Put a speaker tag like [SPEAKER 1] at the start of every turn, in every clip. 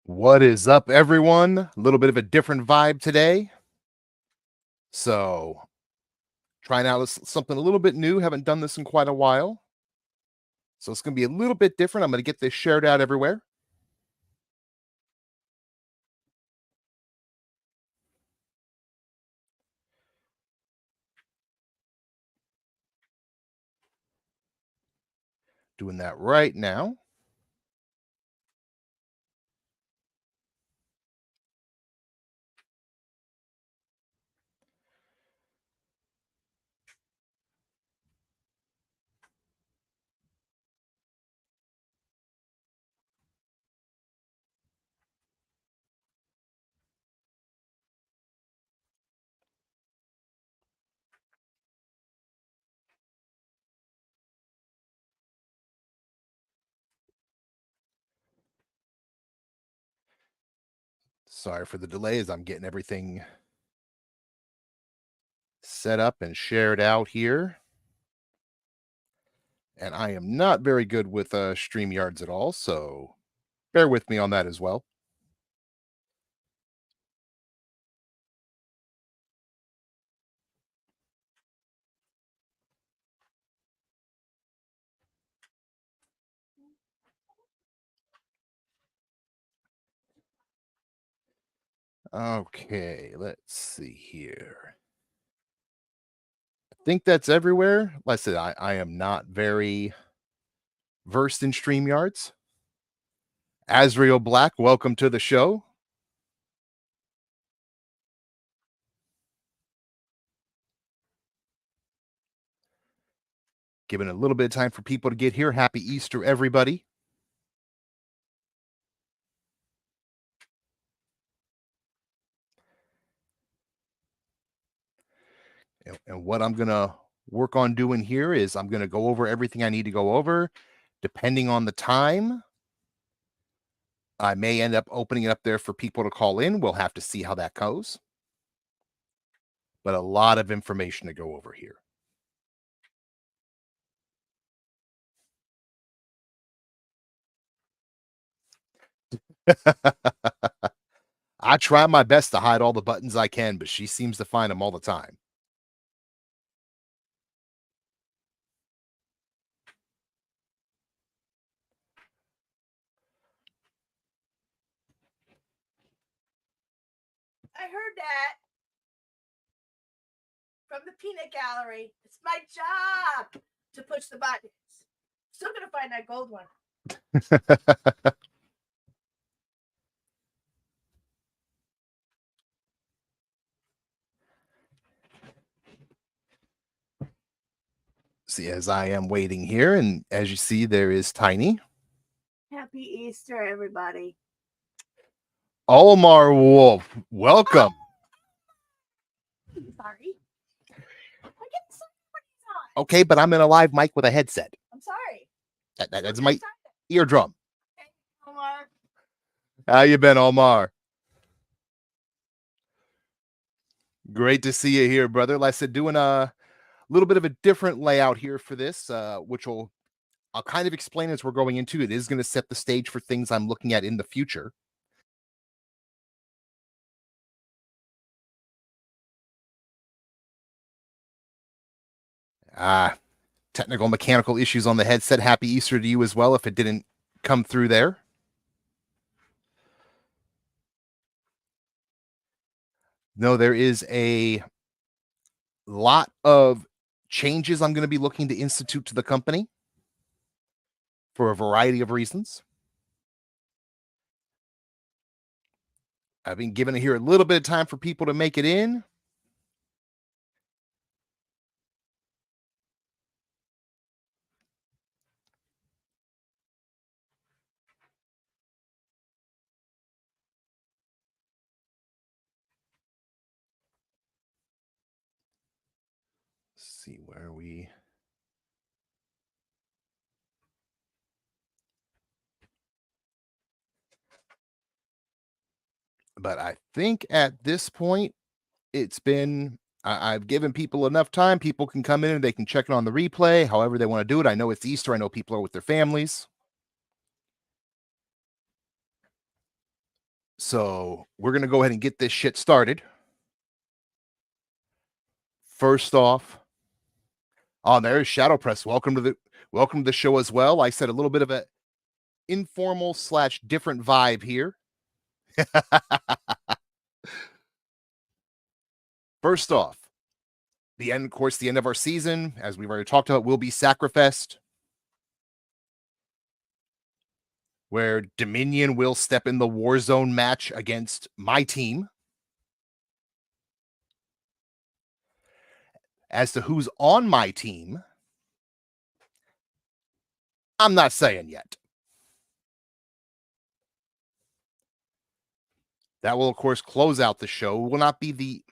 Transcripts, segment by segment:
[SPEAKER 1] What is up, everyone? A little bit of a different vibe today. So, trying out something a little bit new. Haven't done this in quite a while. So, it's going to be a little bit different. I'm going to get this shared out everywhere. Doing that right now. Sorry for the delay as I'm getting everything set up and shared out here. And I am not very good with StreamYards at all. So, bear with me on that as well. Okay, let's see here. I think that's everywhere. Like I said, I am not very versed in StreamYards. Azriel Black, welcome to the show. Giving a little bit of time for people to get here. Happy Easter, everybody. And what I'm going to work on doing here is I'm going to go over everything I need to go over. Depending on the time, I may end up opening it up there for people to call in. We'll have to see how that goes. But a lot of information to go over here. I try my best to hide all the buttons I can, but she seems to find them all the time.
[SPEAKER 2] I heard that from the peanut gallery. It's my job to push the buttons. Still gonna find that gold one.
[SPEAKER 1] See, as I am waiting here, and as you see, there is Tiny.
[SPEAKER 2] Happy Easter, everybody.
[SPEAKER 1] Omar Wolf, welcome.
[SPEAKER 2] Sorry. I get on.
[SPEAKER 1] Okay, but I'm in a live mic with a headset.
[SPEAKER 2] I'm sorry.
[SPEAKER 1] That's my eardrum.
[SPEAKER 2] Okay, Omar.
[SPEAKER 1] How you been, Omar? Great to see you here, brother. Like I said, doing a little bit of a different layout here for this, which I'll kind of explain as we're going into it. It is going to set the stage for things I'm looking at in the future. Technical mechanical issues on the headset. Happy Easter to you as well if it didn't come through there. No, there is a lot of changes I'm going to be looking to institute to the company for a variety of reasons. I've been given here a little bit of time for people to make it in. Let's see where we. But I think at this point, it's been I've given people enough time. People can come in and they can check it on the replay, however they want to do it. I know it's Easter. I know people are with their families. So we're going to go ahead and get this shit started. First off, there's Shadow Press. Welcome to the show as well. I said a little bit of a informal / different vibe here. First off, the end of our season, as we've already talked about, will be Sacrifest, where Dominion will step in the Warzone match against my team. As to who's on my team, I'm not saying yet. That will, of course, close out the show. Will not be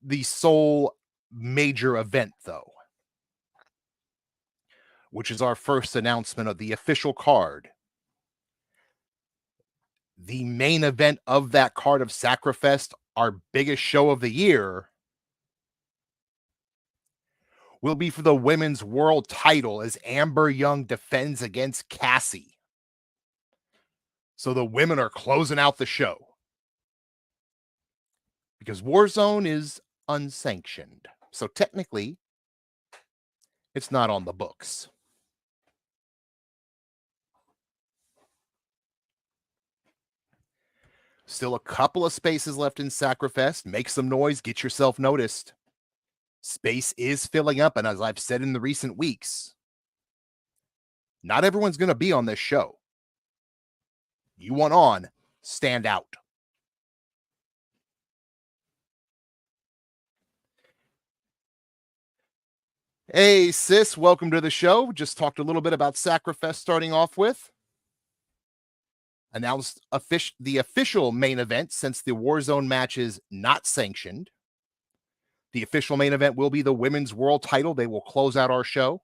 [SPEAKER 1] the sole major event, though, which is our first announcement of the official card. The main event of that card of Sacrifest, our biggest show of the year, will be for the women's world title as Amber Young defends against Cassie. So the women are closing out the show because Warzone is unsanctioned. So technically, it's not on the books. Still a couple of spaces left in Sacrifest. Make some noise, get yourself noticed. Space is filling up, and as I've said in the recent weeks, not everyone's going to be on this show. You want on, stand out. Hey, sis, welcome to the show. Just talked a little bit about Sacrifest starting off with. Announced the official main event since the Warzone match is not sanctioned. The official main event will be the women's world title. They will close out our show.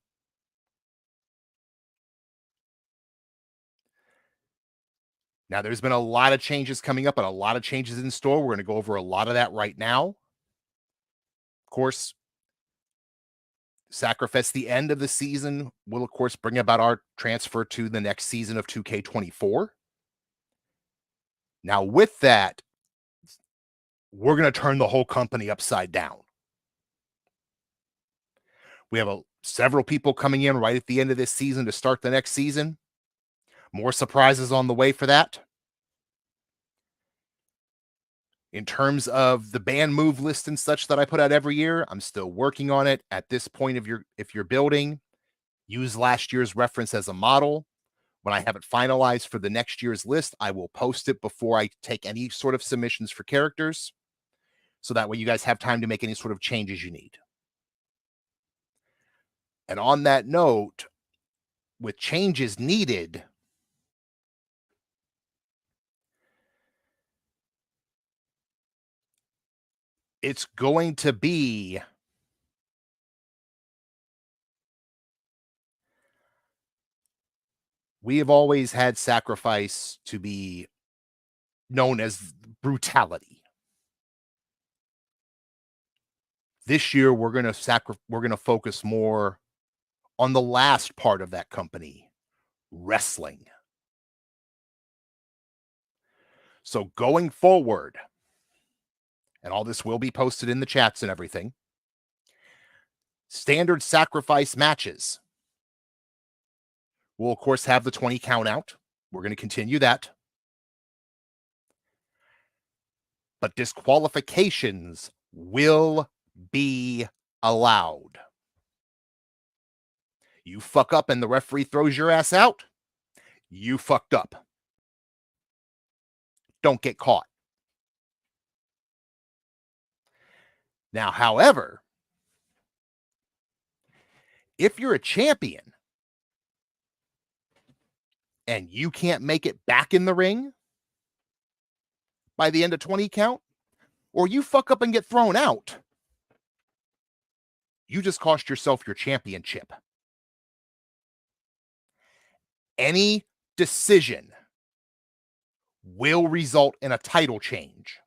[SPEAKER 1] Now, there's been a lot of changes coming up and a lot of changes in store. We're going to go over a lot of that right now. Of course, Sacrifest, the end of the season, will, of course, bring about our transfer to the next season of 2K24. Now, with that, we're going to turn the whole company upside down. We have several people coming in right at the end of this season to start the next season. More surprises on the way for that. In terms of the band move list and such that I put out every year, I'm still working on it. At this point, if you're building, use last year's reference as a model. When I have it finalized for the next year's list, I will post it before I take any sort of submissions for characters. So that way you guys have time to make any sort of changes you need. And on that note, with changes needed, it's going to be we have always had Sacrifice to be known as brutality. This year, we're going to focus more on the last part of that company, wrestling. So going forward, and all this will be posted in the chats and everything, standard Sacrifice matches will, of course, have the 20 count out. We're going to continue that. But disqualifications will be allowed. You fuck up and the referee throws your ass out, you fucked up. Don't get caught. Now, however, if you're a champion and you can't make it back in the ring by the end of 20 count, or you fuck up and get thrown out, you just cost yourself your championship. Any decision will result in a title change.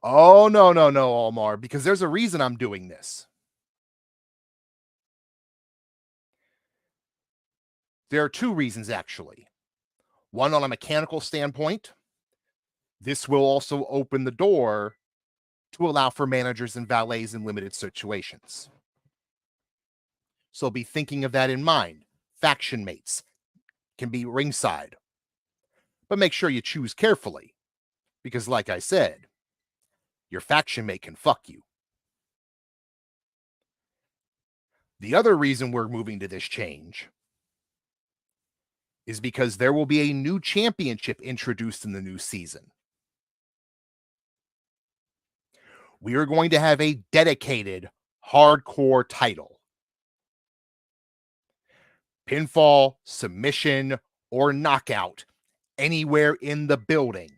[SPEAKER 1] Oh, no, Omar, because there's a reason I'm doing this. There are two reasons, actually. One, on a mechanical standpoint, this will also open the door to allow for managers and valets in limited situations. So be thinking of that in mind. Faction mates can be ringside, but make sure you choose carefully because, like I said, your faction mate can fuck you. The other reason we're moving to this change is because there will be a new championship introduced in the new season. We are going to have a dedicated hardcore title. Pinfall, submission, or knockout anywhere in the building.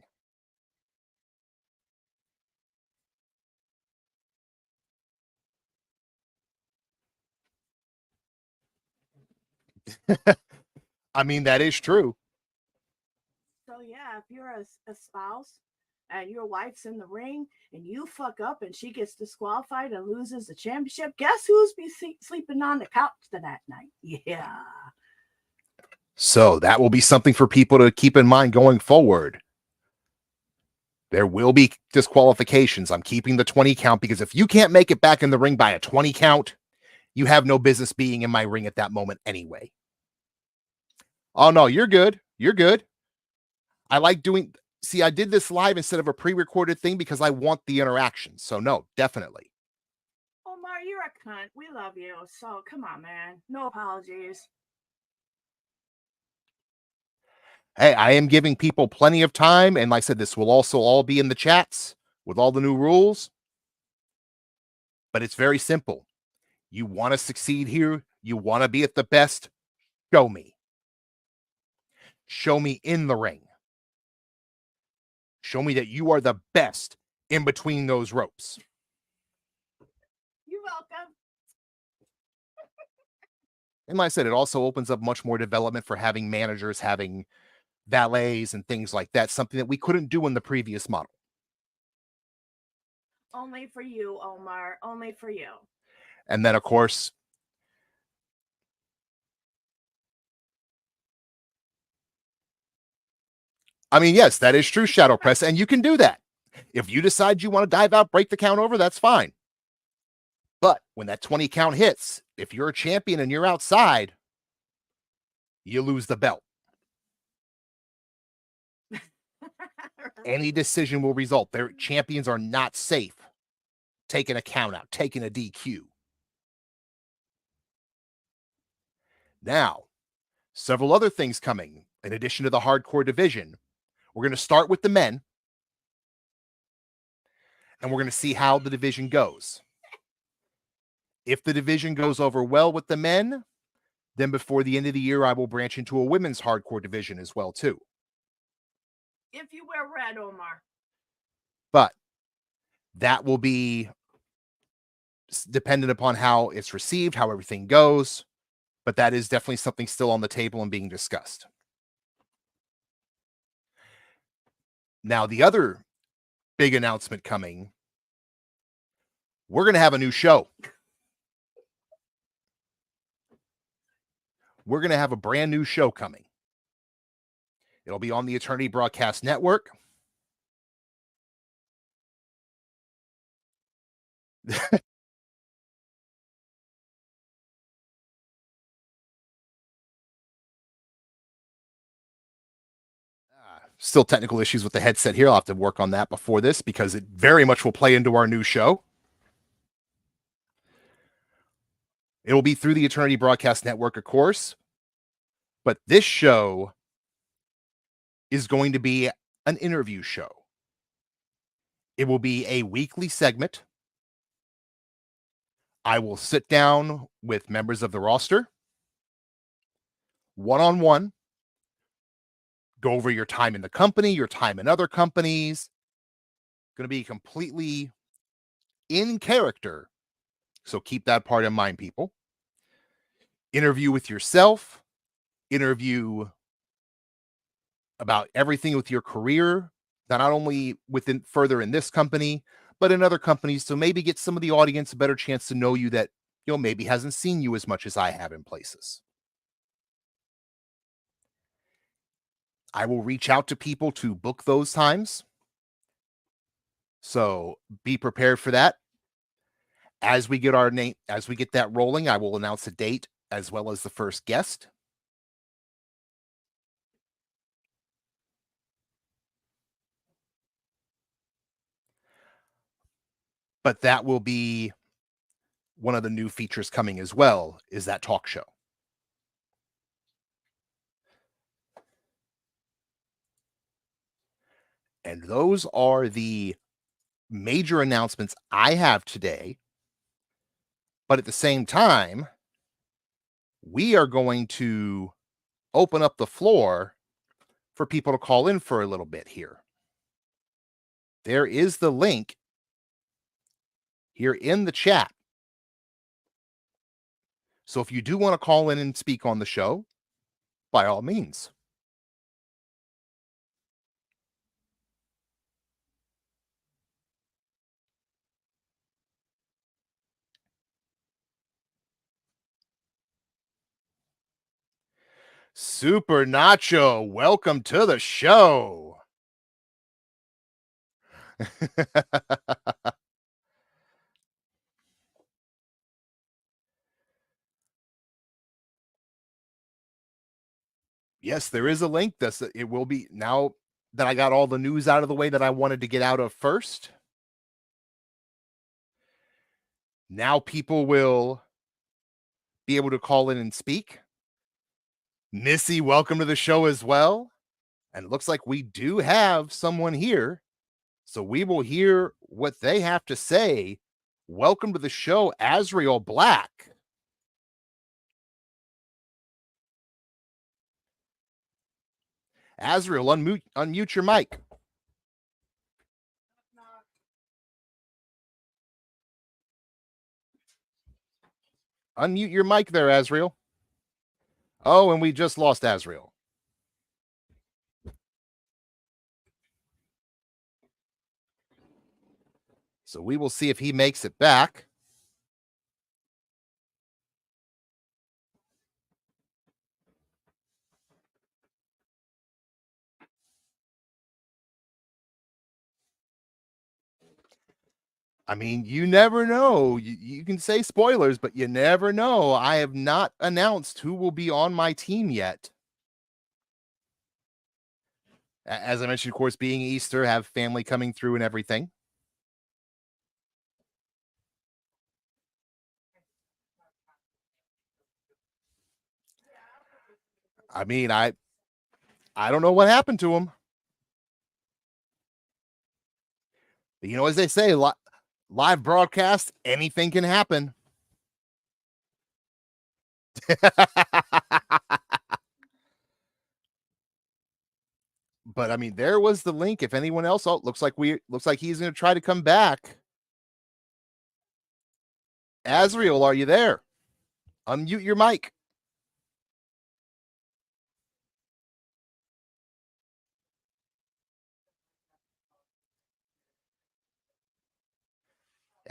[SPEAKER 1] I mean, that is true.
[SPEAKER 2] So yeah, if you're a spouse and your wife's in the ring and you fuck up and she gets disqualified and loses the championship, guess who's sleeping on the couch that night? Yeah.
[SPEAKER 1] So that will be something for people to keep in mind going forward. There will be disqualifications. I'm keeping the 20 count because if you can't make it back in the ring by a 20 count, you have no business being in my ring at that moment anyway. Oh, no, you're good. You're good. I like doing... See, I did this live instead of a pre-recorded thing because I want the interaction. So, no, definitely.
[SPEAKER 2] Omar, you're a cunt. We love you. So, come on, man. No apologies.
[SPEAKER 1] Hey, I am giving people plenty of time. And like I said, this will also all be in the chats with all the new rules. But it's very simple. You want to succeed here. You want to be at the best. Show me. Show me in the ring. Show me that you are the best in between those ropes.
[SPEAKER 2] You're welcome.
[SPEAKER 1] And like I said, it also opens up much more development for having managers, having valets and things like that, something that we couldn't do in the previous model.
[SPEAKER 2] Only for you, Omar. Only for you.
[SPEAKER 1] And then, of course, I mean, yes, that is true, Shadow Press, and you can do that. If you decide you want to dive out, break the count over, that's fine. But when that 20 count hits, if you're a champion and you're outside, you lose the belt. Any decision will result. Their champions are not safe taking a count out, taking a DQ. Now, several other things coming in addition to the hardcore division. We're going to start with the men, and we're going to see how the division goes. If the division goes over well with the men, then before the end of the year, I will branch into a women's hardcore division as well, too.
[SPEAKER 2] If you wear red, Omar.
[SPEAKER 1] But that will be dependent upon how it's received, how everything goes. But that is definitely something still on the table and being discussed. Now, the other big announcement coming, we're going to have a new show. We're going to have a brand new show coming. It'll be on the Eternity Broadcast Network. Still technical issues with the headset here. I'll have to work on that before this because it very much will play into our new show. It will be through the Eternity Broadcast Network, of course. But this show is going to be an interview show. It will be a weekly segment. I will sit down with members of the roster, one-on-one, go over your time in the company, your time in other companies. Going to be completely in character. So keep that part in mind, people. Interview with yourself, interview about everything with your career, not only within further in this company, but in other companies. So maybe get some of the audience a better chance to know you that, maybe hasn't seen you as much as I have in places. I will reach out to people to book those times. So be prepared for that. As we get that rolling, I will announce a date as well as the first guest. But that will be one of the new features coming as well, is that talk show. And those are the major announcements I have today. But at the same time, we are going to open up the floor for people to call in for a little bit here. There is the link here in the chat. So if you do want to call in and speak on the show, by all means. Super Nacho, welcome to the show. Yes, there is a link. It will be, now that I got all the news out of the way that I wanted to get out of first. Now people will be able to call in and speak. Missy, welcome to the show as well. And it looks like we do have someone here. So we will hear what they have to say. Welcome to the show, Azrael Black. Azrael, unmute your mic. Unmute your mic there, Azrael. Oh, and we just lost Azrael. So we will see if he makes it back. I mean, you never know. You can say spoilers, but you never know. I have not announced who will be on my team yet. As I mentioned, of course, being Easter, have family coming through and everything. I mean, I don't know what happened to him. But you know, as they say, live broadcast, anything can happen. But I mean, there was the link. If anyone else, looks like he's going to try to come back. Azrael, are you there? Unmute your mic.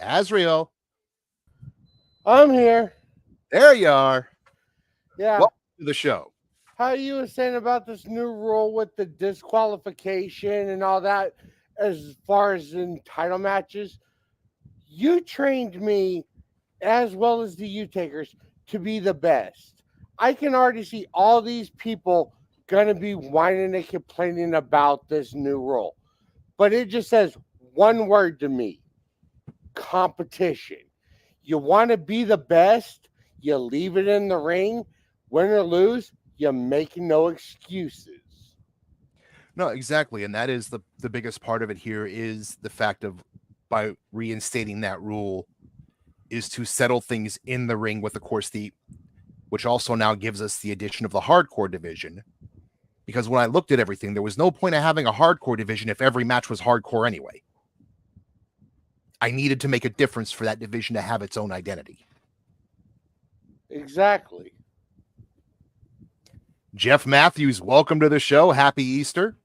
[SPEAKER 1] Azrael.
[SPEAKER 3] I'm here.
[SPEAKER 1] There you are.
[SPEAKER 3] Yeah.
[SPEAKER 1] Welcome to the show.
[SPEAKER 3] How you were saying about this new rule with the disqualification and all that, as far as in title matches, you trained me, as well as the U-Takers, to be the best. I can already see all these people gonna be whining and complaining about this new rule. But it just says one word to me: competition. You want to be the best, you leave it in the ring. Win or lose, you make no excuses.
[SPEAKER 1] No, exactly. And that is the biggest part of it here, is the fact of, by reinstating that rule, is to settle things in the ring with, of course, which also now gives us the addition of the hardcore division. Because when I looked at everything, there was no point of having a hardcore division if every match was hardcore anyway. I needed to make a difference for that division to have its own identity.
[SPEAKER 3] Exactly.
[SPEAKER 1] Jeff Matthews, welcome to the show. Happy Easter.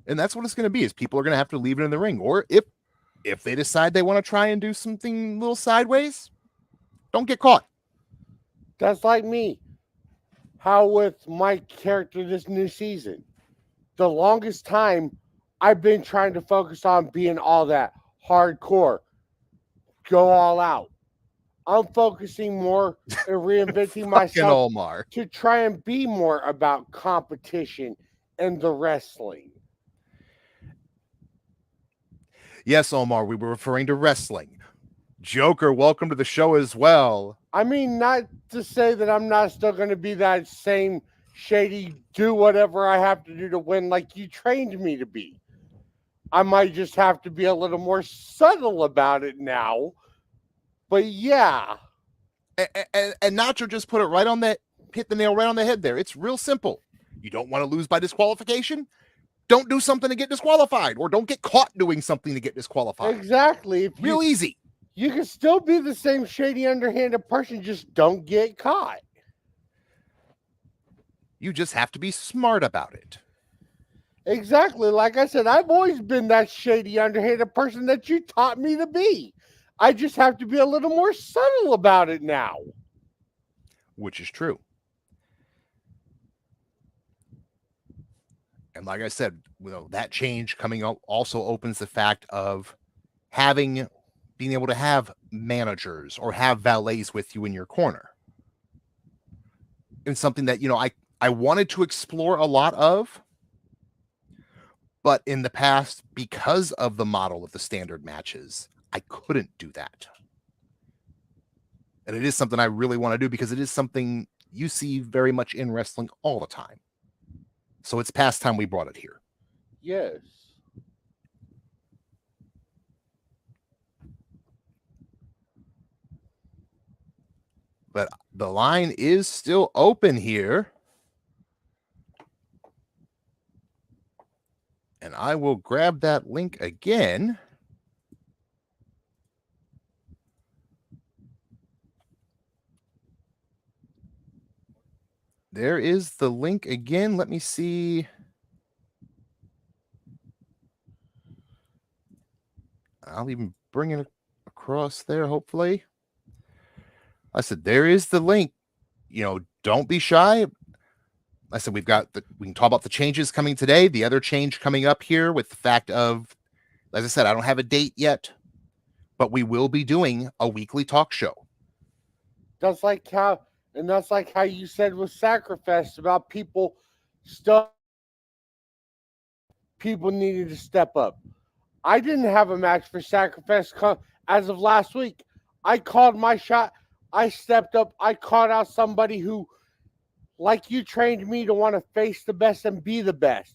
[SPEAKER 1] And that's what it's going to be, is people are going to have to leave it in the ring. Or if they decide they want to try and do something a little sideways, don't get caught.
[SPEAKER 3] That's like me. how with my character this new season, the longest time I've been trying to focus on being all that hardcore, go all out. I'm focusing more and reinventing
[SPEAKER 1] Fucking
[SPEAKER 3] myself
[SPEAKER 1] Omar.
[SPEAKER 3] to try and be more about competition and the wrestling.
[SPEAKER 1] Yes, Omar, we were referring to wrestling. Joker, welcome to the show as well.
[SPEAKER 3] I mean, not to say that I'm not still going to be that same shady, do whatever I have to do to win like you trained me to be. I might just have to be a little more subtle about it now. But yeah.
[SPEAKER 1] And Nacho just put it right on that, hit the nail right on the head there. It's real simple. You don't want to lose by disqualification? Don't do something to get disqualified, or don't get caught doing something to get disqualified.
[SPEAKER 3] Exactly. If
[SPEAKER 1] Real easy.
[SPEAKER 3] You can still be the same shady, underhanded person, just don't get caught.
[SPEAKER 1] You just have to be smart about it.
[SPEAKER 3] Exactly. Like I said, I've always been that shady, underhanded person that you taught me to be. I just have to be a little more subtle about it now.
[SPEAKER 1] Which is true. And like I said, that change coming up also opens the fact of being able to have managers or have valets with you in your corner. And something that, I wanted to explore a lot of, but in the past, because of the model of the standard matches, I couldn't do that. And it is something I really want to do because it is something you see very much in wrestling all the time. So it's past time we brought it here.
[SPEAKER 3] Yes.
[SPEAKER 1] But the line is still open here. And I will grab that link again. There is the link again. Let me see. I'll even bring it across there, hopefully. I said, there is the link. Don't be shy. I said, we can talk about the changes coming today. The other change coming up here with the fact of, as I said, I don't have a date yet, but we will be doing a weekly talk show.
[SPEAKER 3] That's like how you said with Sacrifice about people needed to step up. I didn't have a match for Sacrifice as of last week. I called my shot. I stepped up. I called out somebody who, like you trained me to want to face the best and be the best.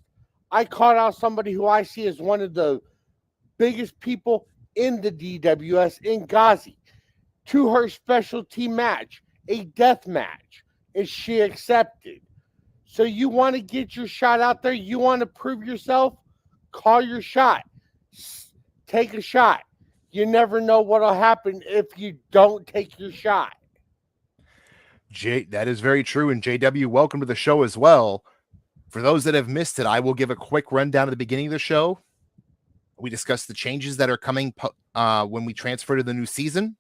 [SPEAKER 3] I called out somebody who I see as one of the biggest people in the DWS in Ghazi to her specialty match, a death match, and she accepted. So you want to get your shot out there? You want to prove yourself? Call your shot. Take a shot. You never know what'll happen if you don't take your shot.
[SPEAKER 1] That is very true. And JW, welcome to the show as well. For those that have missed it, I will give a quick rundown at the beginning of the show. We discussed the changes that are coming when we transfer to the new season.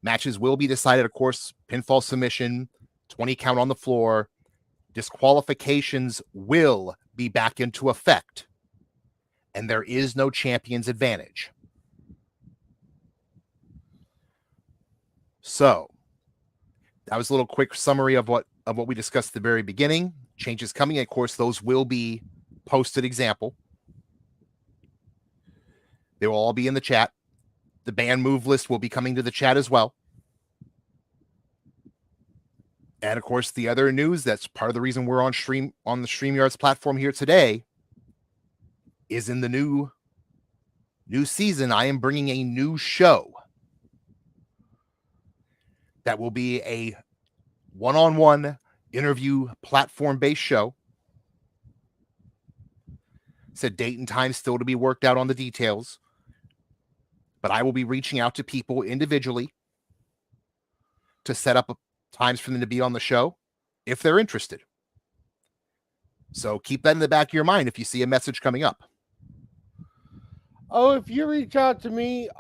[SPEAKER 1] Matches will be decided, of course, pinfall submission, 20 count on the floor. Disqualifications will be back into effect. And there is no champion's advantage. So that was a little quick summary of what we discussed at the very beginning. Changes coming. Of course, those will be posted example. They will all be in the chat. The band move list will be coming to the chat as well. And of course, the other news that's part of the reason we're on the StreamYards platform here today is in the new season. I am bringing a new show that will be a one-on-one interview platform-based show. Said date and time still to be worked out on the details. But I will be reaching out to people individually to set up times for them to be on the show if they're interested. So keep that in the back of your mind if you see a message coming up.
[SPEAKER 3] Oh, if you reach out to me,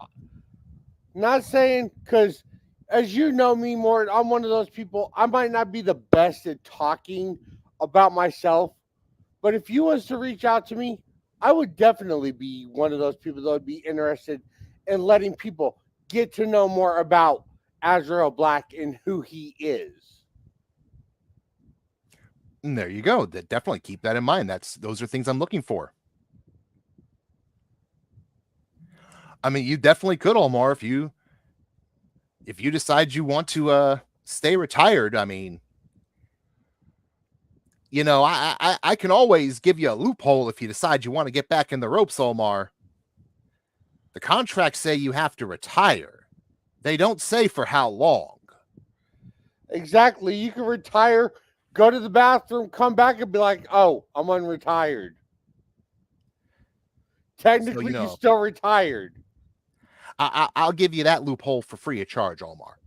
[SPEAKER 3] not saying because as you know me more, I'm one of those people. I might not be the best at talking about myself, but if you was to reach out to me, I would definitely be one of those people that would be interested in letting people get to know more about Azrael Black and who he is.
[SPEAKER 1] And there you go. That definitely keep that in mind. Those are things I'm looking for. I mean, you definitely could, Omar, if you decide you want to stay retired. I mean, I can always give you a loophole if you decide you want to get back in the ropes, Omar. The contracts say you have to retire. They don't say for how long.
[SPEAKER 3] Exactly. You can retire, go to the bathroom, come back and be like, oh, I'm unretired. Technically, you're still retired.
[SPEAKER 1] I'll give you that loophole for free of charge, Omar.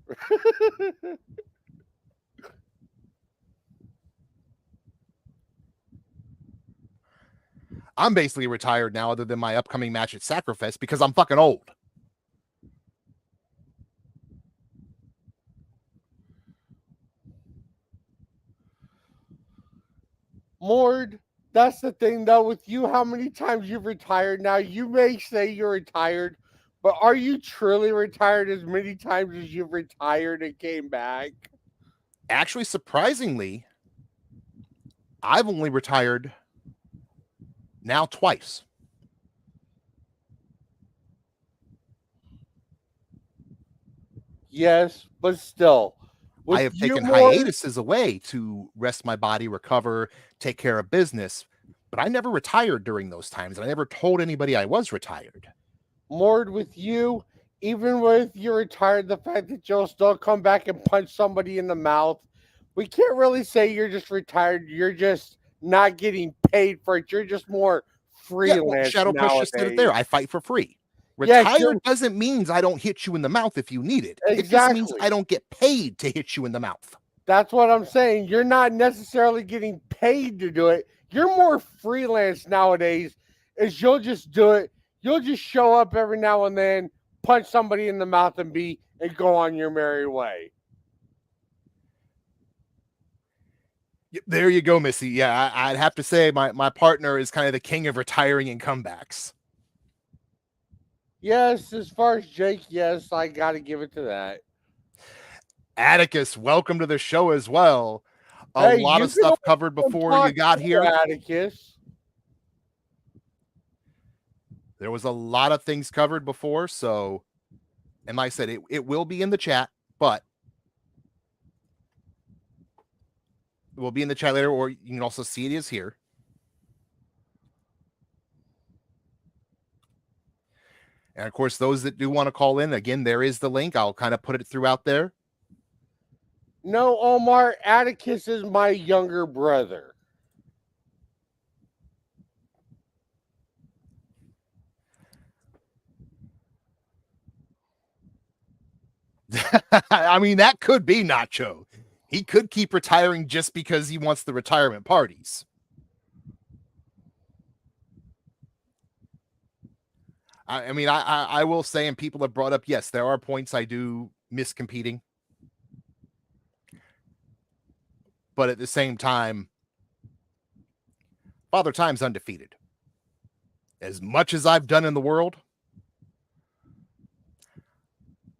[SPEAKER 1] I'm basically retired now, other than my upcoming match at Sacrifice, because I'm fucking old.
[SPEAKER 3] Mord, that's the thing though with you, how many times you've retired now. You may say you're retired, but are you truly retired as many times as you've retired and came back?
[SPEAKER 1] Actually, surprisingly, I've only retired now twice.
[SPEAKER 3] Yes, but still.
[SPEAKER 1] I have taken hiatuses away to rest my body, recover, take care of business, but I never retired during those times. I never told anybody I was retired.
[SPEAKER 3] Mord, with you, even with you retired, the fact that you'll still come back and punch somebody in the mouth, we can't really say you're just retired. You're just not getting paid for it. You're just more freelance.
[SPEAKER 1] Shadow Push just said it there. I fight for free.
[SPEAKER 3] Yes,
[SPEAKER 1] Retired doesn't mean I don't hit you in the mouth if you need it.
[SPEAKER 3] Exactly.
[SPEAKER 1] It just means I don't get paid to hit you in the mouth.
[SPEAKER 3] That's what I'm saying. You're not necessarily getting paid to do it. You're more freelance nowadays, is you'll just do it. You'll just show up every now and then, punch somebody in the mouth and go on your merry way.
[SPEAKER 1] There you go, Missy. Yeah, I'd have to say my partner is kind of the king of retiring and comebacks.
[SPEAKER 3] Yes, as far as Jake, yes, I got to give it to that.
[SPEAKER 1] Atticus, welcome to the show as well. A lot of stuff covered before you got here.
[SPEAKER 3] Atticus.
[SPEAKER 1] There was a lot of things covered before, so, and like I said, it will be in the chat, but it will be in the chat later, or you can also see it is here. And of course, those that do want to call in, again, there is the link. I'll kind of put it throughout there.
[SPEAKER 3] No, Omar, Atticus is my younger brother.
[SPEAKER 1] I mean, that could be Nacho. He could keep retiring just because he wants the retirement parties. I mean, I will say, and people have brought up, yes, there are points I do miss competing. But at the same time, Father Time's undefeated. As much as I've done in the world,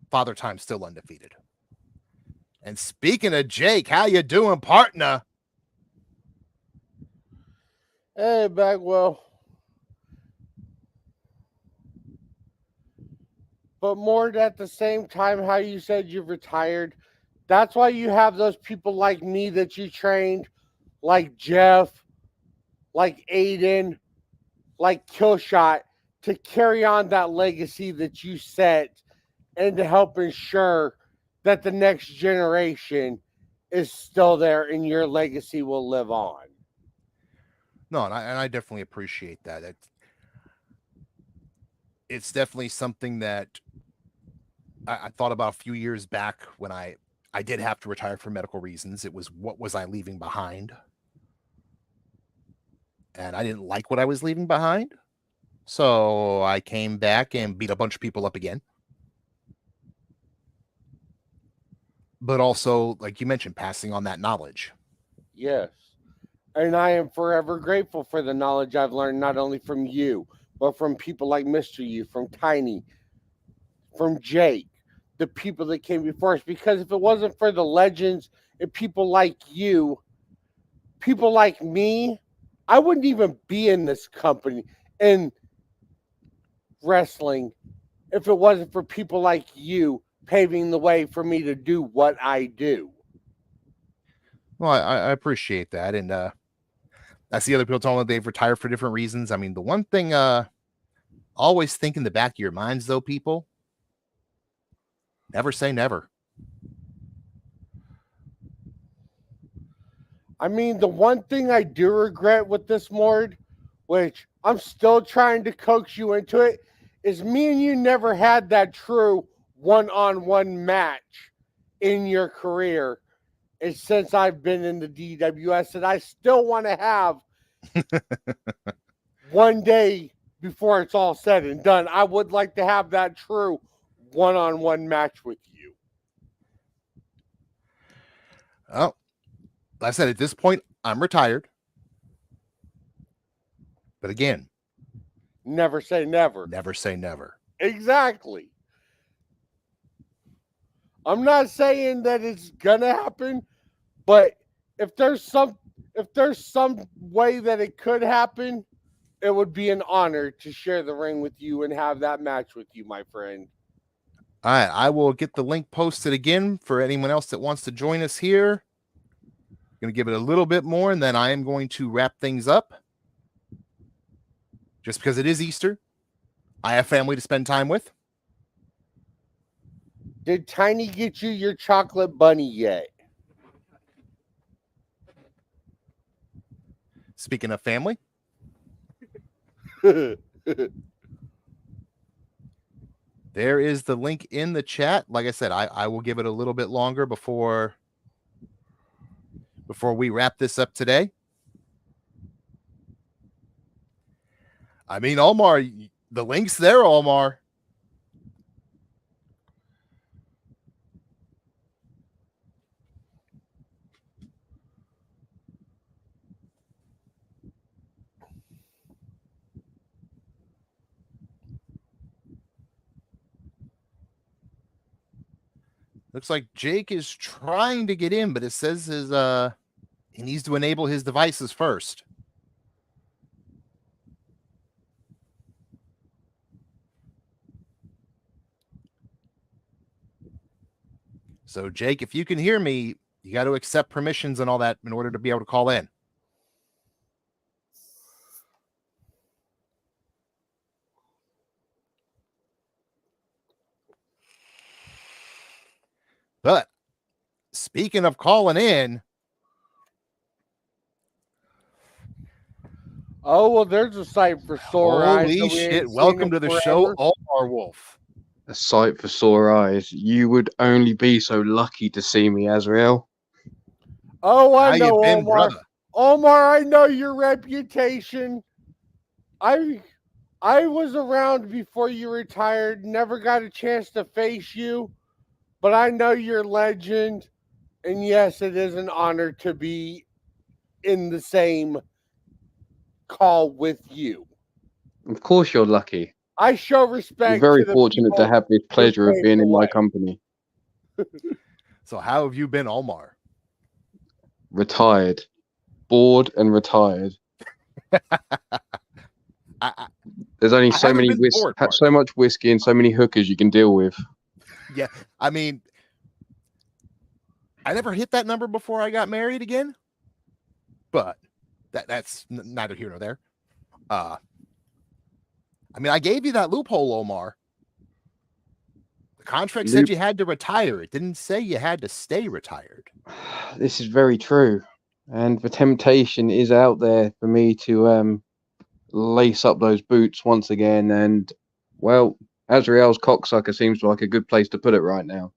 [SPEAKER 1] Father Time's still undefeated. And speaking of Jake, how you doing, partner?
[SPEAKER 3] Hey, Bagwell. But more at the same time, how you said you've retired. That's why you have those people like me that you trained, like Jeff, like Aiden, like Killshot, to carry on that legacy that you set and to help ensure that the next generation is still there and your legacy will live on.
[SPEAKER 1] No, and I definitely appreciate that. It's definitely something that I thought about a few years back when I did have to retire for medical reasons. It was, what was I leaving behind? And I didn't like what I was leaving behind. So I came back and beat a bunch of people up again. but also, like you mentioned, passing on that knowledge.
[SPEAKER 3] Yes. And I am forever grateful for the knowledge I've learned, not only from you, but from people like Mr. You, from Tiny, from Jake, the people that came before us. Because if it wasn't for the legends and people like you, people like me, I wouldn't even be in this company in wrestling if it wasn't for people like you paving the way for me to do what I do.
[SPEAKER 1] Well, I appreciate that. And I see other people telling me they've retired for different reasons. I mean, the one thing always think in the back of your minds, though, people, never say never.
[SPEAKER 3] I mean, the one thing I do regret with this, Mord, which I'm still trying to coax you into it, is me and you never had that true one-on-one match in your career. And since I've been in the DWS, and I still want to have one day before it's all said and done, I would like to have that true one-on-one match with you.
[SPEAKER 1] Oh, like I said, at this point, I'm retired. But again,
[SPEAKER 3] Never say never.
[SPEAKER 1] never say never.
[SPEAKER 3] Exactly. I'm not saying that it's gonna happen, but if there's some way that it could happen, it would be an honor to share the ring with you and have that match with you, my friend.
[SPEAKER 1] All right, I will get the link posted again for anyone else that wants to join us here. Going to give it a little bit more, and then I am going to wrap things up. Just because it is Easter, I have family to spend time with.
[SPEAKER 3] Did Tiny get you your chocolate bunny yet?
[SPEAKER 1] Speaking of family, there is the link in the chat. Like I said, I will give it a little bit longer before we wrap this up today. I mean, Omar, the link's there, Omar. Looks like Jake is trying to get in, but it says he needs to enable his devices first. So, Jake, if you can hear me, you got to accept permissions and all that in order to be able to call in. But speaking of calling in,
[SPEAKER 3] Oh, well, there's a sight for sore eyes.
[SPEAKER 1] holy
[SPEAKER 3] that we
[SPEAKER 1] shit!
[SPEAKER 3] ain't seen
[SPEAKER 1] Welcome
[SPEAKER 3] in
[SPEAKER 1] to the
[SPEAKER 3] forever.
[SPEAKER 1] show, Omar Wolf.
[SPEAKER 4] A sight for sore eyes. You would only be so lucky to see me, Azrael.
[SPEAKER 3] Oh, I
[SPEAKER 1] How
[SPEAKER 3] know,
[SPEAKER 1] you been,
[SPEAKER 3] Omar.
[SPEAKER 1] brother?
[SPEAKER 3] Omar, I know your reputation. I was around before you retired, never got a chance to face you, but I know you're legend. And yes, it is an honor to be in the same call with you.
[SPEAKER 4] Of course you're lucky.
[SPEAKER 3] I show respect.
[SPEAKER 4] You're very
[SPEAKER 3] to the
[SPEAKER 4] fortunate to
[SPEAKER 3] people
[SPEAKER 4] have this pleasure of
[SPEAKER 3] paved
[SPEAKER 4] being
[SPEAKER 3] the
[SPEAKER 4] in my
[SPEAKER 3] way.
[SPEAKER 4] company.
[SPEAKER 1] So, how have you been, Omar?
[SPEAKER 4] Retired. Bored and retired. There's only
[SPEAKER 1] I
[SPEAKER 4] so
[SPEAKER 1] haven't
[SPEAKER 4] many
[SPEAKER 1] been bored, Mark.
[SPEAKER 4] so much whiskey and so many hookers you can deal with.
[SPEAKER 1] Yeah, I mean, I never hit that number before I got married again, but that's neither here nor there. I mean, I gave you that loophole, Omar. The contract said you had to retire. It didn't say you had to stay retired.
[SPEAKER 4] This is very true. And the temptation is out there for me to lace up those boots once again. And, well, Azrael's cocksucker seems like a good place to put it right now.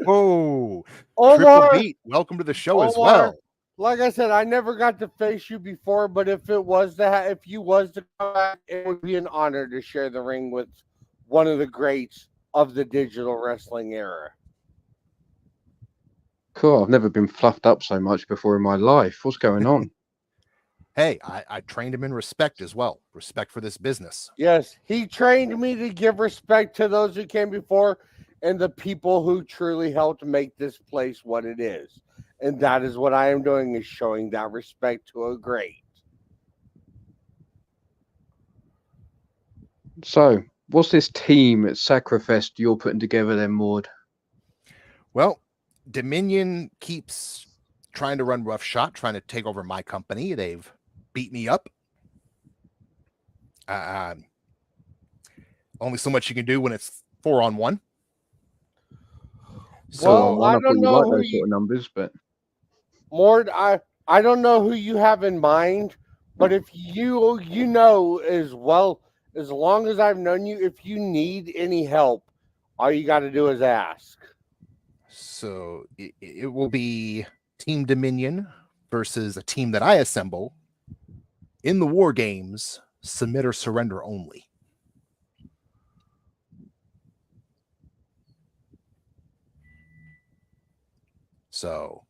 [SPEAKER 1] Oh,
[SPEAKER 3] Omar,
[SPEAKER 1] Triple Beat, welcome to the show as
[SPEAKER 3] Omar,
[SPEAKER 1] well.
[SPEAKER 3] like I said, I never got to face you before, but if you was to come back, it would be an honor to share the ring with one of the greats of the digital wrestling era.
[SPEAKER 4] Cool. I've never been fluffed up so much before in my life. What's going on?
[SPEAKER 1] Hey, I trained him in respect as well. Respect for this business.
[SPEAKER 3] Yes, he trained me to give respect to those who came before and the people who truly helped make this place what it is. And that is what I am doing, is showing that respect to a great.
[SPEAKER 4] So, what's this team at Sacrifest you're putting together then, Maud?
[SPEAKER 1] Well, Dominion keeps trying to run roughshod, trying to take over my company. They've beat me up. Only so much you can do when it's 4-on-1. So
[SPEAKER 3] Well, I
[SPEAKER 4] thought
[SPEAKER 3] don't
[SPEAKER 4] you
[SPEAKER 3] know
[SPEAKER 4] like
[SPEAKER 3] who
[SPEAKER 4] those sort of numbers, but
[SPEAKER 3] Mort, I don't know who you have in mind, but if you know as well, as long as I've known you, if you need any help, all you got to do is ask.
[SPEAKER 1] So it will be Team Dominion versus a team that I assemble in the war games, submit or surrender only. So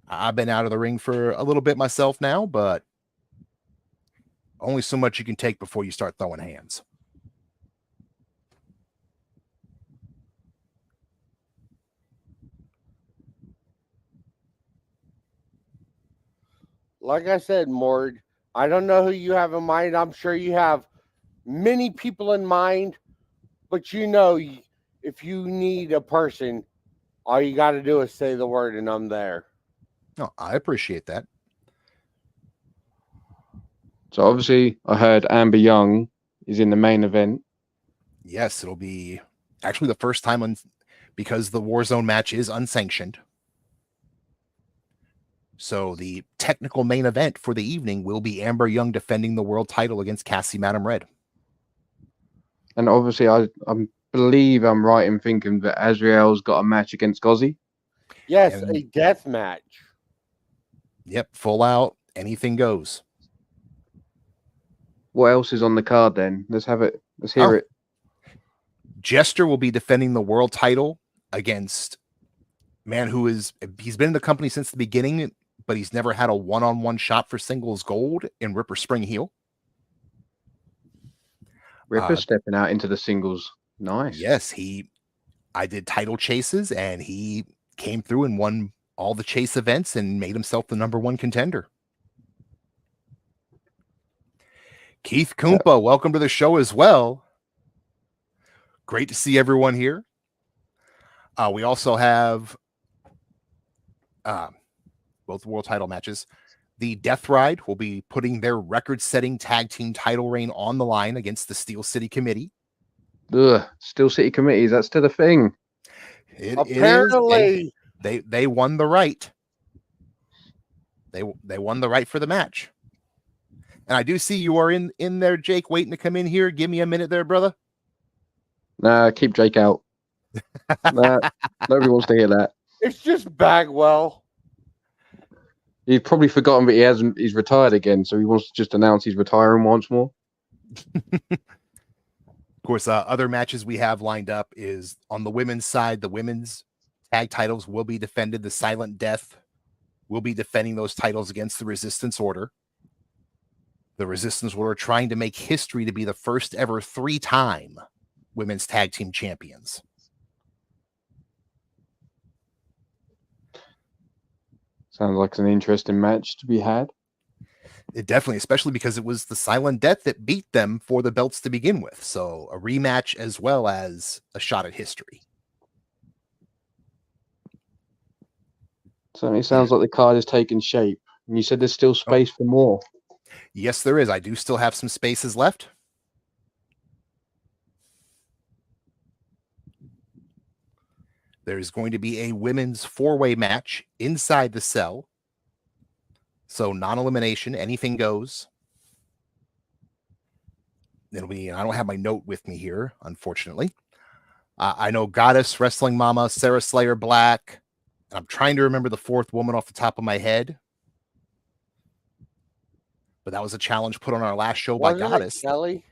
[SPEAKER 1] I've been out of the ring for a little bit myself now, but only so much you can take before you start throwing hands.
[SPEAKER 3] Like I said, Mort, I don't know who you have in mind. I'm sure you have many people in mind, but you know, if you need a person, all you got to do is say the word and I'm there.
[SPEAKER 1] No, I appreciate that.
[SPEAKER 4] so obviously I heard Amber Young is in the main event.
[SPEAKER 1] Yes, it'll be actually the first time because the Warzone match is unsanctioned. So the technical main event for the evening will be Amber Young defending the world title against Cassie Madam Red.
[SPEAKER 4] And obviously I believe I'm right in thinking that Azrael's got a match against Gozzy.
[SPEAKER 3] Yes,
[SPEAKER 1] And-
[SPEAKER 3] a death match.
[SPEAKER 1] Yep, full out, anything goes.
[SPEAKER 4] What else is on the card then? Let's have it. Let's hear it.
[SPEAKER 1] Jester will be defending the world title against man who he's been in the company since the beginning, but he's never had a one-on-one shot for singles gold in Ripper Spring Heel.
[SPEAKER 4] Ripper stepping out into the singles. Nice.
[SPEAKER 1] Yes, I did title chases and he came through and won all the chase events and made himself the #1 contender. Keith Kumpa, welcome to the show as well. Great to see everyone here. We also have both world title matches. The Death Ride will be putting their record-setting tag team title reign on the line against the Steel City Committee.
[SPEAKER 4] Ugh, Steel City Committee, is that still a thing?
[SPEAKER 3] Apparently,
[SPEAKER 1] they won the right. They won the right for the match. And I do see you are in there, Jake, waiting to come in here. Give me a minute there, brother.
[SPEAKER 4] Nah, keep Jake out. Nah, nobody wants to hear that.
[SPEAKER 3] it's just Bagwell.
[SPEAKER 4] He's probably forgotten that he's retired again, so he wants to just announce he's retiring once more.
[SPEAKER 1] Of course, other matches we have lined up is on the women's side. The women's tag titles will be defended. The Silent Death will be defending those titles against the Resistance Order. The Resistance Order trying to make history to be the first ever 3-time women's tag team champions.
[SPEAKER 4] Sounds like an interesting match to be had.
[SPEAKER 1] It definitely, especially because it was the Silent Death that beat them for the belts to begin with. So a rematch as well as a shot at history.
[SPEAKER 4] Certainly sounds like the card is taking shape. And you said there's still space for more.
[SPEAKER 1] Yes, there is. I do still have some spaces left. There's going to be a women's 4-way match inside the cell. So non-elimination, anything goes. It'll be, I don't have my note with me here, unfortunately. I know Goddess, Wrestling Mama, Sarah Slayer Black. And I'm trying to remember the 4th woman off the top of my head. But that was a challenge put on our last show by
[SPEAKER 3] Wasn't it
[SPEAKER 1] Goddess.
[SPEAKER 3] Kelly?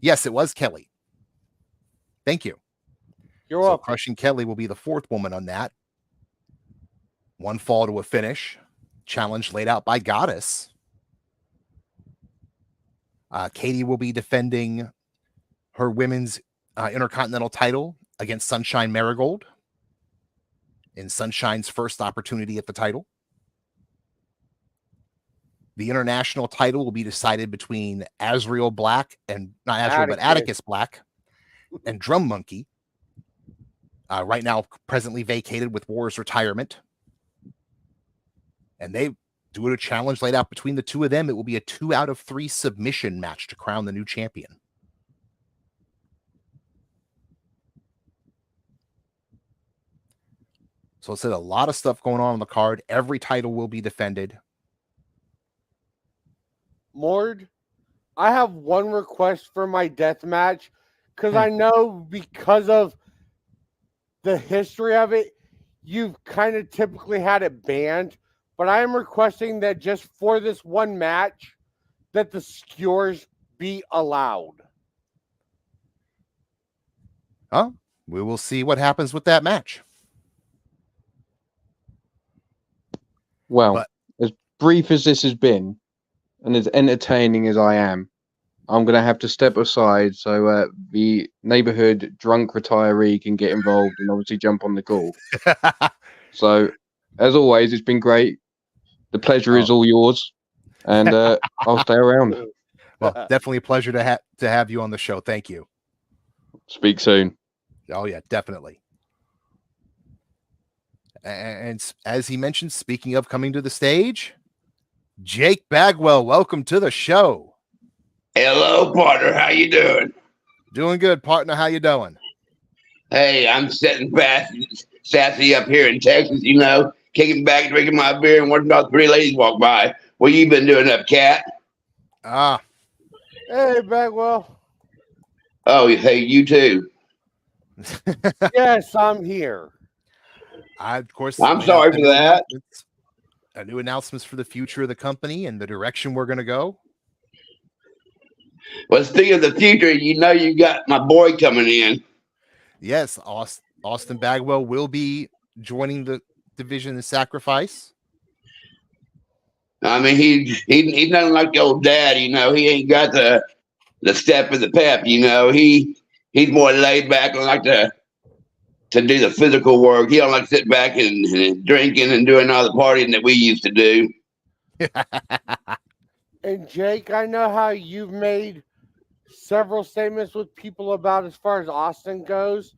[SPEAKER 1] Yes, it was Kelly. Thank you.
[SPEAKER 3] You're
[SPEAKER 1] So
[SPEAKER 3] welcome.
[SPEAKER 1] Crushing Kelly will be the fourth woman on that. One fall to a finish. Challenge laid out by Goddess. Katie will be defending her women's Intercontinental title against Sunshine Marigold in Sunshine's first opportunity at the title. The international title will be decided between Azrael Black and not Azrael, but Atticus Black and Drum Monkey. Right now, presently vacated with War's retirement. And they do a challenge laid out between the two of them. It will be a 2 out of 3 submission match to crown the new champion. So it's a lot of stuff going on the card. Every title will be defended.
[SPEAKER 3] Mord, I have one request for my death match because I know because of the history of it, you've kind of typically had it banned, but I am requesting that just for this one match, that the skewers be allowed.
[SPEAKER 1] Oh, we will see what happens with that match.
[SPEAKER 4] Well, as brief as this has been, and as entertaining as I am, I'm going to have to step aside so the neighborhood drunk retiree can get involved and obviously jump on the call. So, as always, it's been great. The pleasure is all yours, and I'll stay around.
[SPEAKER 1] Well, definitely a pleasure to have you on the show. Thank you.
[SPEAKER 4] Speak soon.
[SPEAKER 1] Oh, yeah, definitely. And as he mentioned, speaking of coming to the stage, Jake Bagwell, welcome to the show.
[SPEAKER 5] Hello, partner. How you doing?
[SPEAKER 1] Doing good, partner. How you doing?
[SPEAKER 5] Hey, I'm sitting fast, sassy up here in Texas, you know, kicking back, drinking my beer, and watching about 3 ladies walk by. What you been doing up, cat?
[SPEAKER 3] Hey, Bagwell.
[SPEAKER 5] Oh, hey, you too.
[SPEAKER 3] Yes, I'm here.
[SPEAKER 1] Of course,
[SPEAKER 5] I'm sorry for that.
[SPEAKER 1] A new announcements for the future of the company and the direction we're going to go.
[SPEAKER 5] Well, speaking of the future, you know you got my boy coming in.
[SPEAKER 1] Yes, Austin Bagwell will be joining the division of Sacrifice.
[SPEAKER 5] I mean, he's nothing like the old dad, you know. He ain't got the step of the pep, you know. He's more laid back and like to do the physical work. He don't like to sit back and drinking and doing all the partying that we used to do.
[SPEAKER 3] And Jake, I know how you've made several statements with people about as far as Austin goes,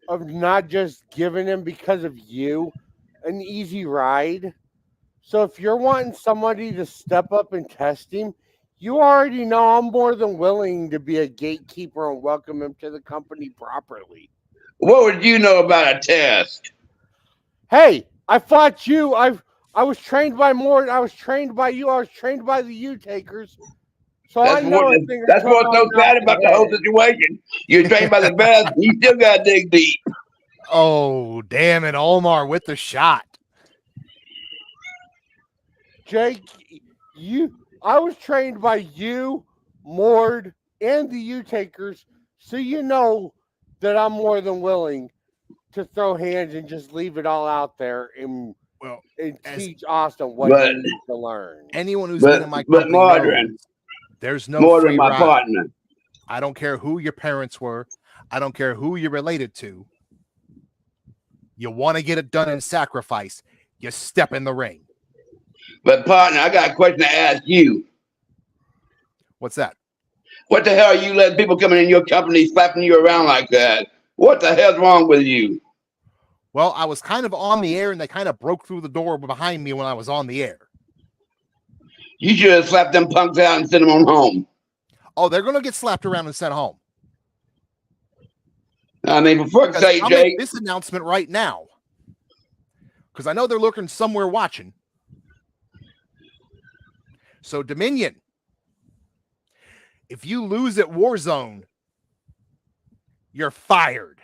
[SPEAKER 3] of not just giving him because of you an easy ride. So if you're wanting somebody to step up and test him, you already know I'm more than willing to be a gatekeeper and welcome him to the company properly.
[SPEAKER 5] What would you know about a test?
[SPEAKER 3] Hey, I fought you. I was trained by Mort. I was trained by you. I was trained by the U-Takers. So
[SPEAKER 5] That's
[SPEAKER 3] I know
[SPEAKER 5] what's so sad about the whole situation. You're trained by the best. You still got to dig deep.
[SPEAKER 1] Oh, damn it. Omar with the shot.
[SPEAKER 3] Jake, I was trained by you, Mord, and the U-Takers, so you know that I'm more than willing to throw hands and just leave it all out there and teach Austin what he needs to learn.
[SPEAKER 1] Anyone who's been in my company knows there's no free
[SPEAKER 5] my
[SPEAKER 1] ride.
[SPEAKER 5] partner.
[SPEAKER 1] I don't care who your parents were. I don't care who you're related to. You want to get it done in Sacrifice, you step in the ring.
[SPEAKER 5] But partner, I got a question to ask you.
[SPEAKER 1] What's that?
[SPEAKER 5] What the hell are you letting people coming in your company slapping you around like that? What the hell's wrong with you?
[SPEAKER 1] Well, I was kind of on the air and they kind of broke through the door behind me when I was on the air.
[SPEAKER 5] You should have slapped them punks out and sent them on home.
[SPEAKER 1] Oh, they're going to get slapped around and sent home.
[SPEAKER 5] I mean, for fuck's sake,
[SPEAKER 1] I'll
[SPEAKER 5] Jake.
[SPEAKER 1] make this announcement right now. Because I know they're looking somewhere watching. So, Dominion, if you lose at Warzone, you're fired.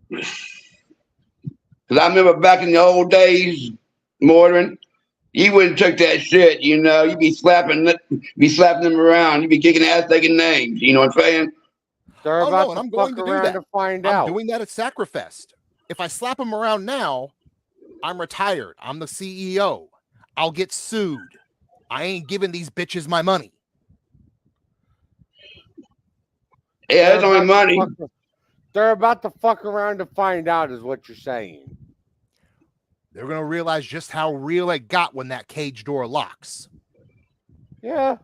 [SPEAKER 5] Because I remember back in the old days, Mordrin, you wouldn't took that shit, you know. You'd be slapping them around. You'd be kicking ass, taking names. You know what I'm saying?
[SPEAKER 3] They're
[SPEAKER 1] Oh,
[SPEAKER 3] about
[SPEAKER 1] no, and
[SPEAKER 3] to
[SPEAKER 1] I'm going
[SPEAKER 3] fuck
[SPEAKER 1] to do
[SPEAKER 3] around
[SPEAKER 1] that.
[SPEAKER 3] to find
[SPEAKER 1] I'm
[SPEAKER 3] out.
[SPEAKER 1] doing that at Sacrifest. If I slap him around now, I'm retired. I'm the CEO. I'll get sued. I ain't giving these bitches my money.
[SPEAKER 5] Yeah, that's only money.
[SPEAKER 3] They're about to fuck around to find out, is what you're saying.
[SPEAKER 1] They're going to realize just how real it got when that cage door locks.
[SPEAKER 3] Yeah.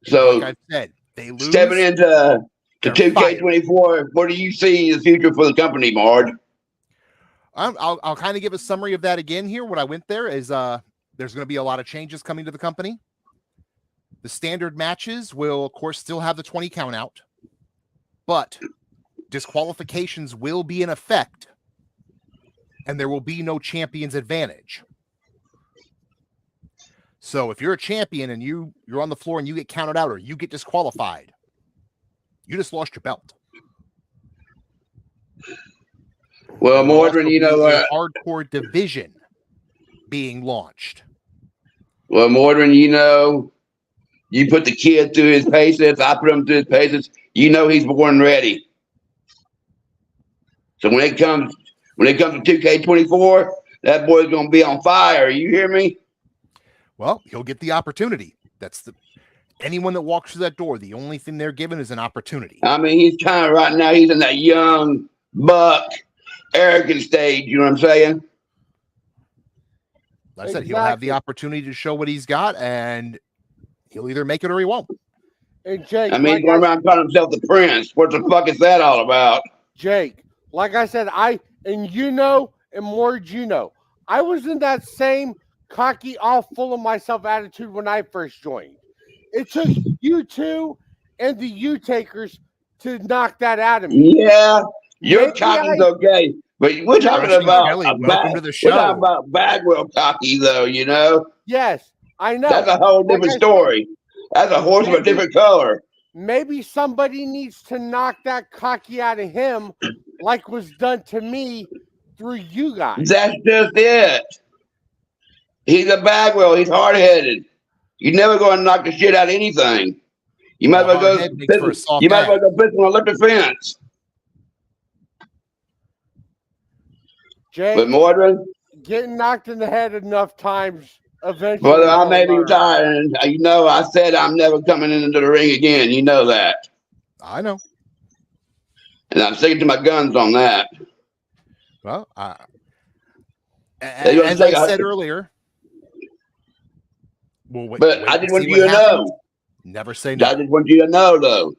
[SPEAKER 5] So
[SPEAKER 1] Like I said, they lose.
[SPEAKER 5] stepping into
[SPEAKER 1] they're
[SPEAKER 5] 2K24, what do you see in the future for the company, Mard?
[SPEAKER 1] I'll kind of give a summary of that again here. What I went there is there's going to be a lot of changes coming to the company. The standard matches will, of course, still have the 20 count out, but disqualifications will be in effect, and there will be no champion's advantage. So if you're a champion and you're on the floor and you get counted out or you get disqualified, you just lost your belt.
[SPEAKER 5] Well,
[SPEAKER 1] There will
[SPEAKER 5] Mordrin,
[SPEAKER 1] also
[SPEAKER 5] you know,
[SPEAKER 1] be a hardcore division being launched.
[SPEAKER 5] well, Mordrin, you know, you put the kid through his paces. I put him through his paces. You know, he's born ready. So when it comes to 2K24, that boy's gonna be on fire. You hear me?
[SPEAKER 1] Well, he'll get the opportunity. That's anyone that walks through that door, the only thing they're given is an opportunity.
[SPEAKER 5] I mean, he's kind of right now. He's in that young buck, arrogant stage. You know what I'm saying?
[SPEAKER 1] Like I said, he'll have the opportunity to show what he's got, and he'll either make it or he won't.
[SPEAKER 3] And Jake,
[SPEAKER 5] I mean, he's going around calling himself the prince. What the fuck is that all about?
[SPEAKER 3] Jake, like I said, and you know, and Mord, you know, I was in that same cocky, all full of myself attitude when I first joined. It took you two and the U-takers to knock that out of me.
[SPEAKER 5] Yeah, your
[SPEAKER 3] Maybe
[SPEAKER 5] cocky's okay, but we're talking
[SPEAKER 1] Rusty
[SPEAKER 5] about
[SPEAKER 1] Kelly,
[SPEAKER 5] a
[SPEAKER 1] welcome to the
[SPEAKER 5] We're
[SPEAKER 1] show.
[SPEAKER 5] talking about Bagwell cocky, though. You know,
[SPEAKER 3] Yes, I know.
[SPEAKER 5] that's a whole
[SPEAKER 3] Like
[SPEAKER 5] different
[SPEAKER 3] I said,
[SPEAKER 5] story. That's a horse of a
[SPEAKER 3] maybe-
[SPEAKER 5] different color.
[SPEAKER 3] Maybe somebody needs to knock that cocky out of him, like was done to me through you guys.
[SPEAKER 5] That's just it. He's a Bagwell. He's hard headed. You're never going to knock the shit out of anything. You might as well go.
[SPEAKER 1] Hard head makes for a soft
[SPEAKER 5] You might as well
[SPEAKER 1] ass.
[SPEAKER 5] go piss on a electric fence.
[SPEAKER 3] Jake,
[SPEAKER 5] But Mordrin,
[SPEAKER 3] getting knocked in the head enough times eventually.
[SPEAKER 5] brother, I
[SPEAKER 3] will
[SPEAKER 5] may be
[SPEAKER 3] learn.
[SPEAKER 5] retired, and you know I said I'm never coming into the ring again. You know that,
[SPEAKER 1] I know.
[SPEAKER 5] and I'm sticking to my guns on that.
[SPEAKER 1] Well,
[SPEAKER 5] They gonna
[SPEAKER 1] as I
[SPEAKER 5] take a-
[SPEAKER 1] said earlier, we'll wait,
[SPEAKER 5] But
[SPEAKER 1] wait
[SPEAKER 5] I
[SPEAKER 1] and
[SPEAKER 5] just want
[SPEAKER 1] see
[SPEAKER 5] you
[SPEAKER 1] what
[SPEAKER 5] to
[SPEAKER 1] happens.
[SPEAKER 5] know.
[SPEAKER 1] Never say
[SPEAKER 5] I
[SPEAKER 1] no.
[SPEAKER 5] just want you to know, though,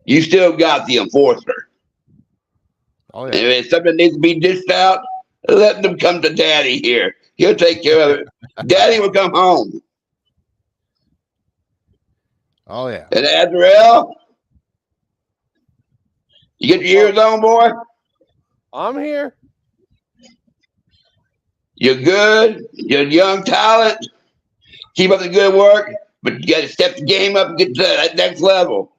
[SPEAKER 5] you still got the enforcer.
[SPEAKER 1] Oh
[SPEAKER 5] And
[SPEAKER 1] yeah.
[SPEAKER 5] if it's something that needs to be dished out, let them come to Daddy here. He'll take care of it. Daddy will come home.
[SPEAKER 1] Oh yeah.
[SPEAKER 5] And Azrael, you get your ears on, boy?
[SPEAKER 3] I'm here.
[SPEAKER 5] You're good. You're a young talent. Keep up the good work, but you got to step the game up and get to that next level.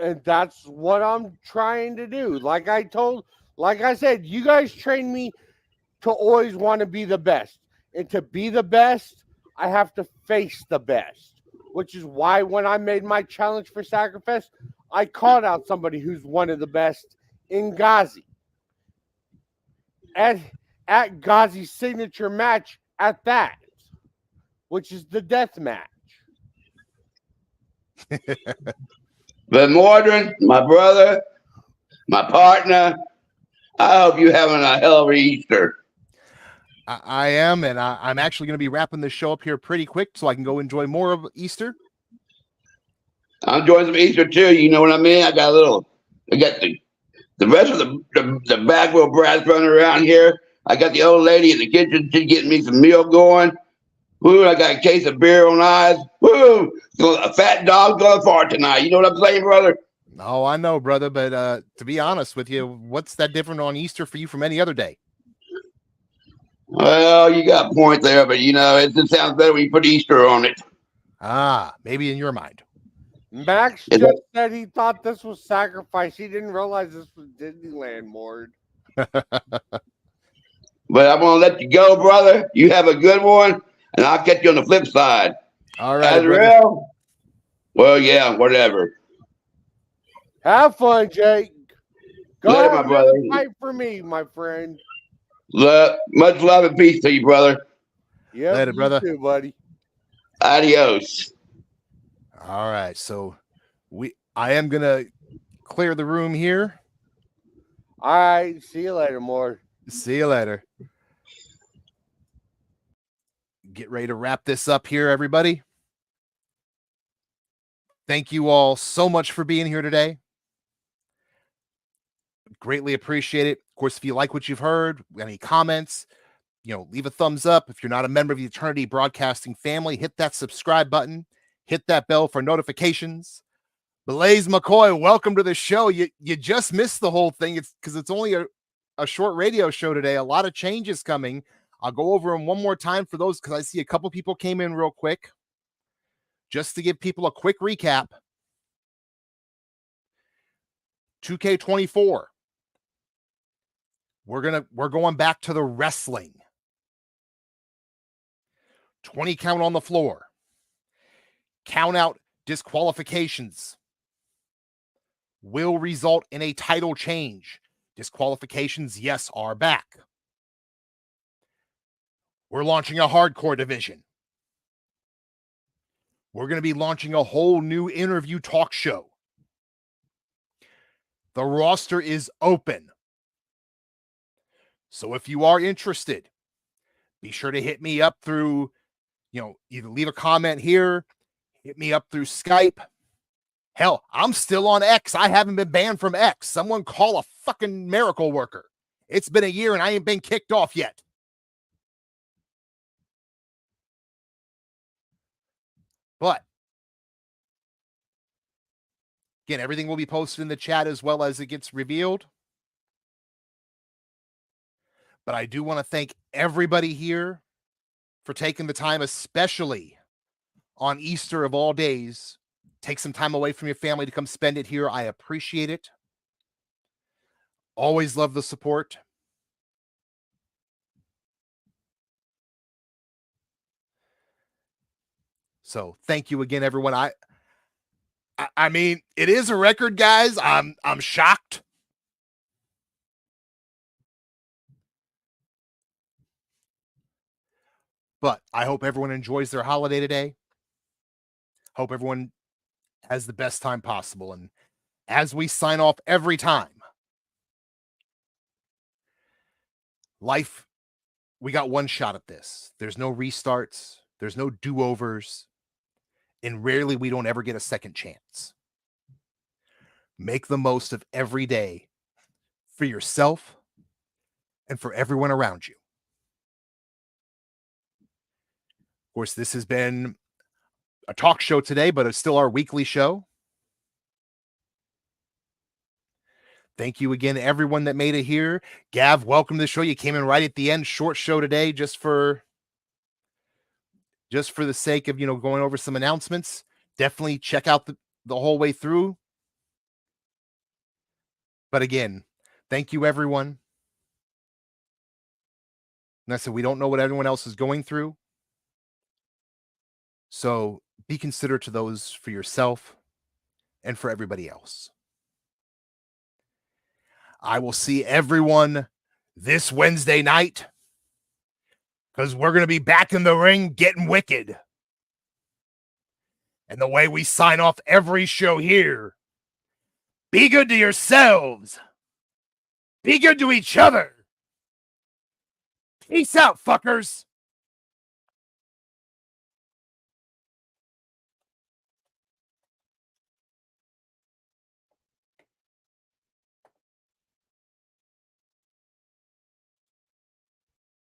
[SPEAKER 3] And that's what I'm trying to do. Like I said, you guys trained me to always want to be the best. And to be the best, I have to face the best. Which is why when I made my challenge for Sacrifice, I called out somebody who's one of the best in Ghazi. At Ghazi's signature match at that, which is the death match.
[SPEAKER 5] But Mordrin, my brother, my partner, I hope you're having a hell of an Easter.
[SPEAKER 1] I am, and I'm actually going to be wrapping this show up here pretty quick so I can go enjoy more of Easter.
[SPEAKER 5] I'm enjoying some Easter too. You know what I mean? I got the rest of the Bagwell brats running around here. I got the old lady in the kitchen. She's getting me some meal going. Woo, I got a case of beer on ice. Woo, a fat dog going far tonight. You know what I'm saying, brother?
[SPEAKER 1] Oh, I know, brother, but to be honest with you, what's that different on Easter for you from any other day?
[SPEAKER 5] Well, you got a point there, but you know, it just sounds better when you put Easter on it.
[SPEAKER 1] Ah, maybe in your mind.
[SPEAKER 3] Max
[SPEAKER 5] Is
[SPEAKER 3] just said he thought this was Sacrifice. He didn't realize this was Disneyland, Mord.
[SPEAKER 5] But I'm gonna let you go, brother. You have a good one, and I'll catch you on the flip side.
[SPEAKER 1] All right, brother.
[SPEAKER 5] Azrael? Well, yeah, whatever.
[SPEAKER 3] Have fun, Jake. Go
[SPEAKER 5] Later,
[SPEAKER 3] out
[SPEAKER 5] my
[SPEAKER 3] and
[SPEAKER 5] brother.
[SPEAKER 3] fight for me, my friend.
[SPEAKER 5] Much love and peace to you, brother.
[SPEAKER 3] Yep,
[SPEAKER 1] Later,
[SPEAKER 3] you
[SPEAKER 1] brother.
[SPEAKER 3] too, buddy.
[SPEAKER 5] Adios.
[SPEAKER 1] All right, so I am gonna clear the room here.
[SPEAKER 3] All right, see you later, more.
[SPEAKER 1] See you later. Get ready to wrap this up here, everybody. Thank you all so much for being here today. Greatly appreciate it. Of course, if you like what you've heard, any comments, leave a thumbs up. If you're not a member of the Eternity Broadcasting family, hit that subscribe button, hit that bell for notifications. Blaze McCoy, welcome to the show. You just missed the whole thing. It's because it's only a short radio show today. A lot of changes coming. I'll go over them one more time for those because I see a couple people came in real quick. Just to give people a quick recap. 2K24. We're going back to the wrestling. 20 count on the floor. Count out disqualifications will result in a title change. Disqualifications, yes, are back. We're launching a hardcore division. We're going to be launching a whole new interview talk show. The roster is open. So if you are interested, be sure to hit me up through, either leave a comment here, hit me up through Skype. Hell, I'm still on X. I haven't been banned from X. Someone call a fucking miracle worker. It's been a year and I ain't been kicked off yet. But again, everything will be posted in the chat as well as it gets revealed. But I do want to thank everybody here for taking the time, especially on Easter of all days. Take some time away from your family to come spend it here. I appreciate it. Always love the support. So thank you again, everyone. I mean, it is a record, guys. I'm shocked. But I hope everyone enjoys their holiday today. Hope everyone has the best time possible. And as we sign off every time, life, we got one shot at this. There's no restarts. There's no do-overs. And rarely we don't ever get a second chance. Make the most of every day for yourself and for everyone around you. Of course, this has been a talk show today, but it's still our weekly show. Thank you again, everyone that made it here. Gav, welcome to the show. You came in right at the end. Short show today, just for the sake of, going over some announcements. Definitely check out the whole way through. But again, thank you, everyone. And I said, we don't know what everyone else is going through. So be considerate to those for yourself and for everybody else. I will see everyone this Wednesday night because we're going to be back in the ring getting wicked. And the way we sign off every show here, be good to yourselves. Be good to each other. Peace out, fuckers.